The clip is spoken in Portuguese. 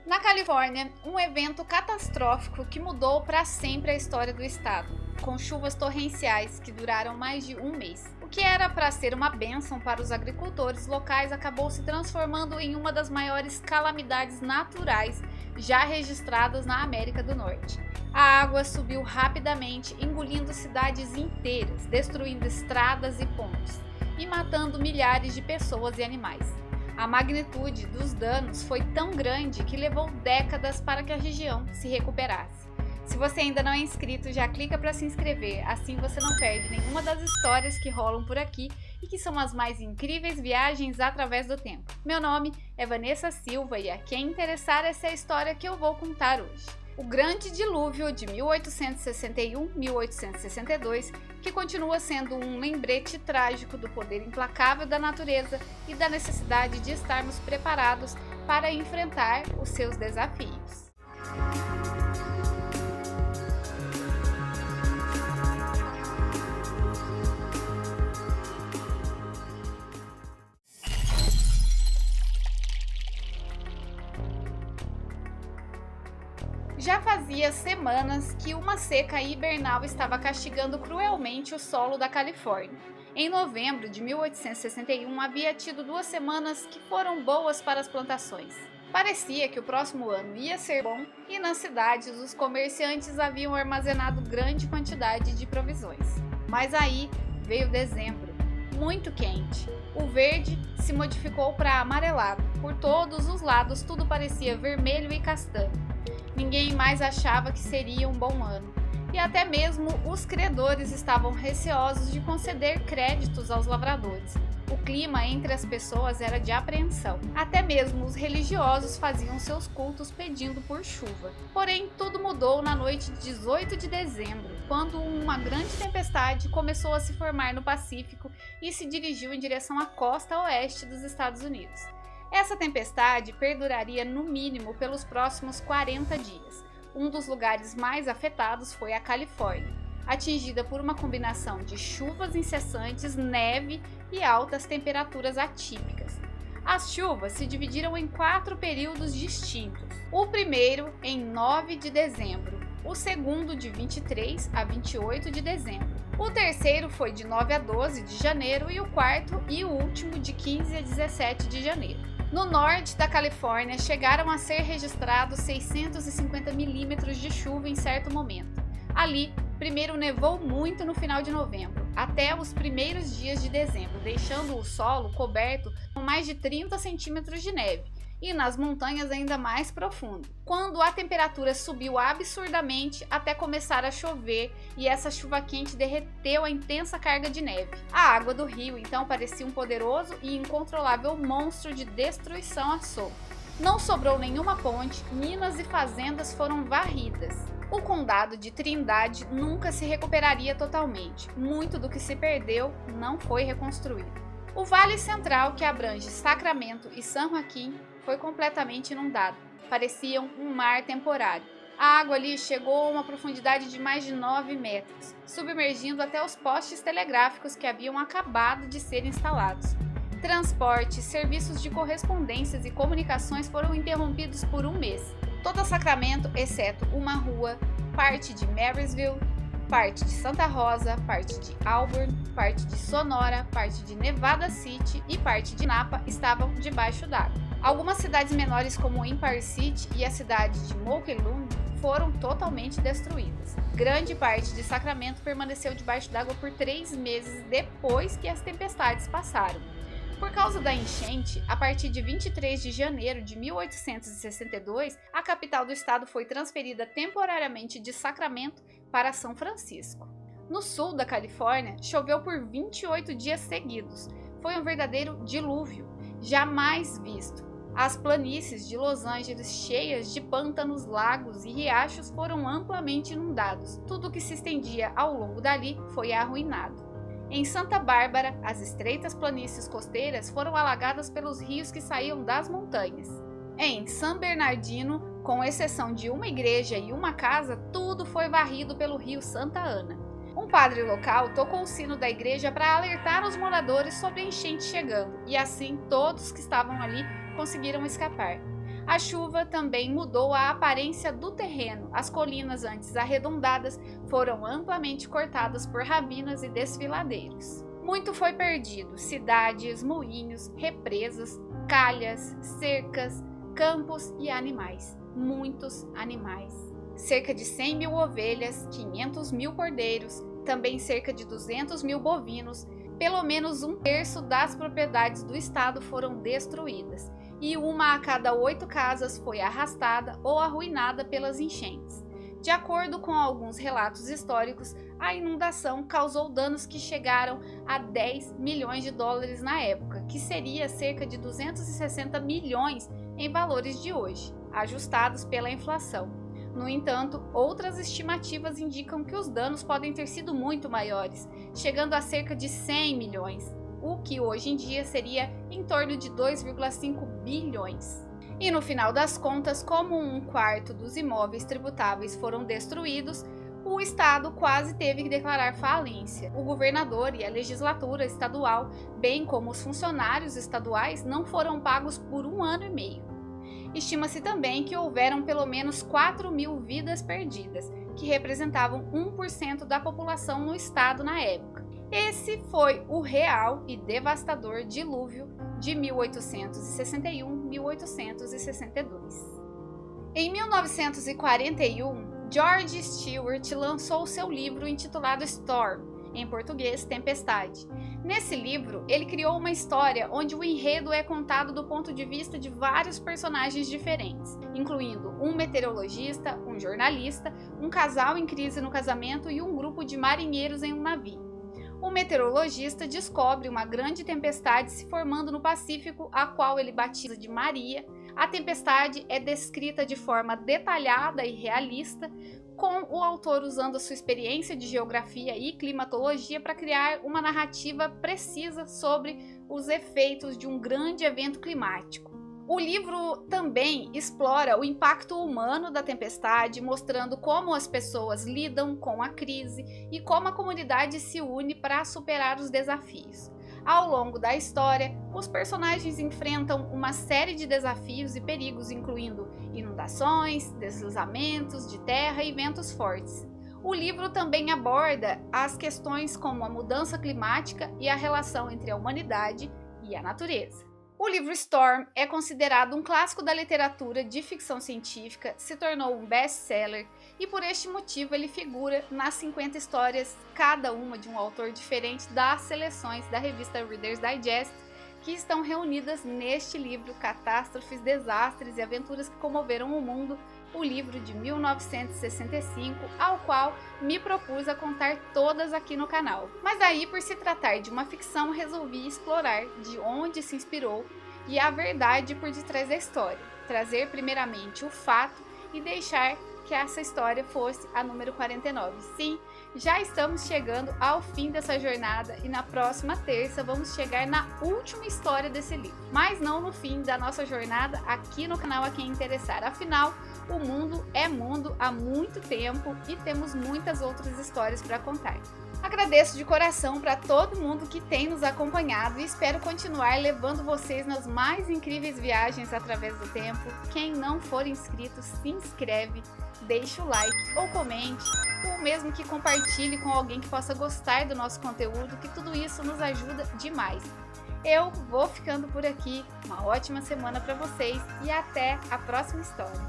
Na Califórnia, um evento catastrófico que mudou para sempre a história do estado, com chuvas torrenciais que duraram mais de um mês. O que era para ser uma bênção para os agricultores locais acabou se transformando em uma das maiores calamidades naturais já registradas na América do Norte. A água subiu rapidamente, engolindo cidades inteiras, destruindo estradas e pontes e matando milhares de pessoas e animais. A magnitude dos danos foi tão grande que levou décadas para que a região se recuperasse. Se você ainda não é inscrito, já clica para se inscrever, assim você não perde nenhuma das histórias que rolam por aqui e que são as mais incríveis viagens através do tempo. Meu nome é Vanessa Silva e a quem interessar essa é a história que eu vou contar hoje. O Grande Dilúvio de 1861-1862, que continua sendo um lembrete trágico do poder implacável da natureza e da necessidade de estarmos preparados para enfrentar os seus desafios. Já fazia semanas que uma seca hibernal estava castigando cruelmente o solo da Califórnia. Em novembro de 1861, havia tido 2 semanas que foram boas para as plantações. Parecia que o próximo ano ia ser bom e nas cidades os comerciantes haviam armazenado grande quantidade de provisões. Mas aí veio dezembro, muito quente. O verde se modificou para amarelado. Por todos os lados tudo parecia vermelho e castanho. Ninguém mais achava que seria um bom ano, e até mesmo os credores estavam receosos de conceder créditos aos lavradores. O clima entre as pessoas era de apreensão. Até mesmo os religiosos faziam seus cultos pedindo por chuva. Porém, tudo mudou na noite de 18 de dezembro, quando uma grande tempestade começou a se formar no Pacífico e se dirigiu em direção à costa oeste dos Estados Unidos. Essa tempestade perduraria no mínimo pelos próximos 40 dias. Um dos lugares mais afetados foi a Califórnia, atingida por uma combinação de chuvas incessantes, neve e altas temperaturas atípicas. As chuvas se dividiram em 4 períodos distintos. O primeiro em 9 de dezembro, o segundo de 23 a 28 de dezembro. O terceiro foi de 9 a 12 de janeiro e o quarto e o último de 15 a 17 de janeiro. No norte da Califórnia, chegaram a ser registrados 650 milímetros de chuva em certo momento. Ali, primeiro nevou muito no final de novembro, até os primeiros dias de dezembro, deixando o solo coberto com mais de 30 centímetros de neve, e nas montanhas ainda mais profundo, quando a temperatura subiu absurdamente até começar a chover e essa chuva quente derreteu a intensa carga de neve. A água do rio então parecia um poderoso e incontrolável monstro de destruição a solto. Não sobrou nenhuma ponte, minas e fazendas foram varridas. O condado de Trindade nunca se recuperaria totalmente, muito do que se perdeu não foi reconstruído. O Vale Central, que abrange Sacramento e San Joaquin, foi completamente inundado. Parecia um mar temporário. A água ali chegou a uma profundidade de mais de 9 metros, submergindo até os postes telegráficos que haviam acabado de ser instalados. Transporte, serviços de correspondências e comunicações foram interrompidos por um mês. Todo Sacramento, exceto uma rua, parte de Marysville, parte de Santa Rosa, parte de Auburn, parte de Sonora, parte de Nevada City e parte de Napa estavam debaixo d'água. Algumas cidades menores como Empire City e a cidade de Mokelumne foram totalmente destruídas. Grande parte de Sacramento permaneceu debaixo d'água por 3 meses depois que as tempestades passaram. Por causa da enchente, a partir de 23 de janeiro de 1862, a capital do estado foi transferida temporariamente de Sacramento para São Francisco. No sul da Califórnia, choveu por 28 dias seguidos. Foi um verdadeiro dilúvio, jamais visto. As planícies de Los Angeles, cheias de pântanos, lagos e riachos, foram amplamente inundados. Tudo que se estendia ao longo dali foi arruinado. Em Santa Bárbara, as estreitas planícies costeiras foram alagadas pelos rios que saíam das montanhas. Em San Bernardino, com exceção de uma igreja e uma casa, tudo foi varrido pelo rio Santa Ana. Um padre local tocou o sino da igreja para alertar os moradores sobre a enchente chegando, e assim todos que estavam ali conseguiram escapar. A chuva também mudou a aparência do terreno. As colinas antes arredondadas foram amplamente cortadas por ravinas e desfiladeiros. Muito foi perdido: cidades, moinhos, represas, calhas, cercas, campos e animais. Muitos animais. Cerca de 100 mil ovelhas, 500 mil cordeiros, também cerca de 200 mil bovinos. Pelo menos um terço das propriedades do estado foram destruídas, e 1 a cada 8 casas foi arrastada ou arruinada pelas enchentes. De acordo com alguns relatos históricos, a inundação causou danos que chegaram a 10 milhões de dólares na época, que seria cerca de 260 milhões em valores de hoje, ajustados pela inflação. No entanto, outras estimativas indicam que os danos podem ter sido muito maiores, chegando a cerca de 100 milhões, o que hoje em dia seria em torno de 2,5 bilhões. E no final das contas, como 1/4 dos imóveis tributáveis foram destruídos, o Estado quase teve que declarar falência. O governador e a legislatura estadual, bem como os funcionários estaduais, não foram pagos por 1 ano e meio. Estima-se também que houveram pelo menos 4 mil vidas perdidas, que representavam 1% da população no estado na época. Esse foi o real e devastador dilúvio de 1861-1862. Em 1941, George Stewart lançou seu livro intitulado Storm, em português, Tempestade. Nesse livro, ele criou uma história onde o enredo é contado do ponto de vista de vários personagens diferentes, incluindo um meteorologista, um jornalista, um casal em crise no casamento e um grupo de marinheiros em um navio. O meteorologista descobre uma grande tempestade se formando no Pacífico, a qual ele batiza de Maria. A tempestade é descrita de forma detalhada e realista, com o autor usando a sua experiência de geografia e climatologia para criar uma narrativa precisa sobre os efeitos de um grande evento climático. O livro também explora o impacto humano da tempestade, mostrando como as pessoas lidam com a crise e como a comunidade se une para superar os desafios. Ao longo da história, os personagens enfrentam uma série de desafios e perigos, incluindo inundações, deslizamentos de terra e ventos fortes. O livro também aborda as questões como a mudança climática e a relação entre a humanidade e a natureza. O livro Storm é considerado um clássico da literatura de ficção científica, se tornou um best-seller e por este motivo ele figura nas 50 histórias, cada uma de um autor diferente, das seleções da revista Reader's Digest, que estão reunidas neste livro Catástrofes, Desastres e Aventuras que Comoveram o Mundo, o livro de 1965, ao qual me propus a contar todas aqui no canal. Mas aí, por se tratar de uma ficção, resolvi explorar de onde se inspirou e a verdade por detrás da história, trazer primeiramente o fato e deixar que essa história fosse a número 49. Sim, já estamos chegando ao fim dessa jornada e na próxima terça vamos chegar na última história desse livro. Mas não no fim da nossa jornada aqui no canal a quem interessar. Afinal, o mundo é mundo há muito tempo e temos muitas outras histórias para contar. Agradeço de coração para todo mundo que tem nos acompanhado e espero continuar levando vocês nas mais incríveis viagens através do tempo. Quem não for inscrito, se inscreve, deixe o like ou comente, ou mesmo que compartilhe com alguém que possa gostar do nosso conteúdo, que tudo isso nos ajuda demais. Eu vou ficando por aqui, uma ótima semana para vocês e até a próxima história.